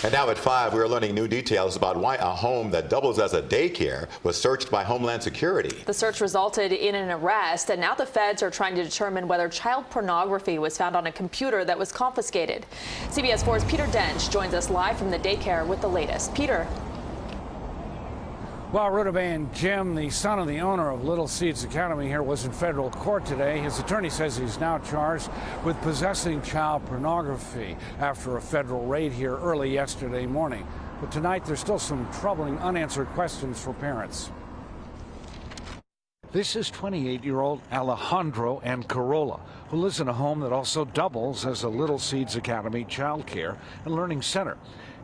And now at 5, we are learning new details about why a home that doubles as a daycare was searched by Homeland Security. The search resulted in an arrest, and now the feds are trying to determine whether child pornography was found on a computer that was confiscated. CBS 4's Peter Dench joins us live from the daycare with the latest. Peter. Well, Rudabeh and Jim, the son of the owner of Little Seeds Academy here, was in federal court today. His attorney says he's now charged with possessing child pornography after a federal raid here early yesterday morning. But tonight, there's still some troubling unanswered questions for parents. This is 28-year-old Alejandro Ancarola, who lives in a home that also doubles as a Little Seeds Academy child care and learning center.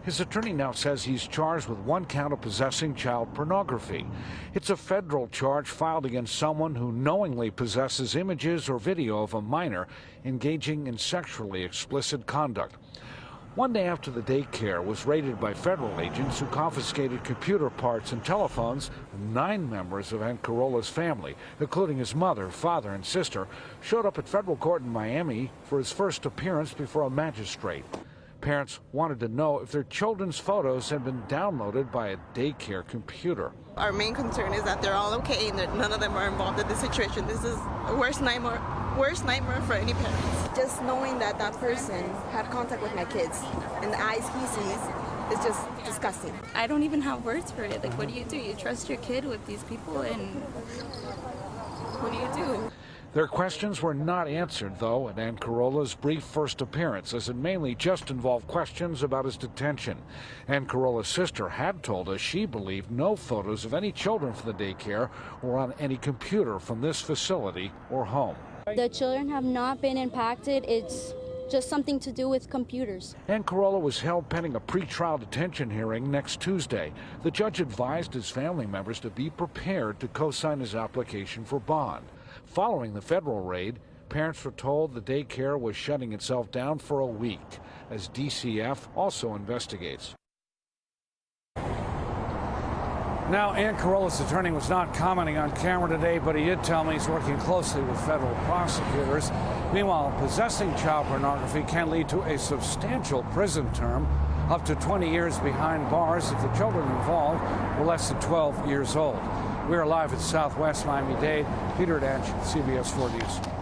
His attorney now says he's charged with 1 count of possessing child pornography. It's a federal charge filed against someone who knowingly possesses images or video of a minor engaging in sexually explicit conduct. One day after the daycare was raided by federal agents who confiscated computer parts and telephones, 9 members of Ancarola's family, including his mother, father, and sister, showed up at federal court in Miami for his first appearance before a magistrate. Parents wanted to know if their children's photos had been downloaded by a daycare computer. Our main concern is that they're all okay and that none of them are involved in this situation. This is the worst nightmare for any parents. Just knowing that that person had contact with my kids and the eyes he sees is just disgusting. I don't even have words for it. Like, what do? You trust your kid with these people, and what do? Their questions were not answered, though, at Ancarola's brief first appearance, as it mainly just involved questions about his detention. Ancarola's sister had told us she believed no photos of any children from the daycare were on any computer from this facility or home. The children have not been impacted. It's just something to do with computers. Ancarola was held pending a pretrial detention hearing next Tuesday. The judge advised his family members to be prepared to co-sign his application for bond. Following the federal raid, parents were told the daycare was shutting itself down for a week, as DCF also investigates. Now, Ancarola's attorney was not commenting on camera today, but he did tell me he's working closely with federal prosecutors. Meanwhile, possessing child pornography can lead to a substantial prison term, up to 20 years behind bars if the children involved were less than 12 years old. We are live at Southwest Miami-Dade. Peter Dench, CBS 4 News.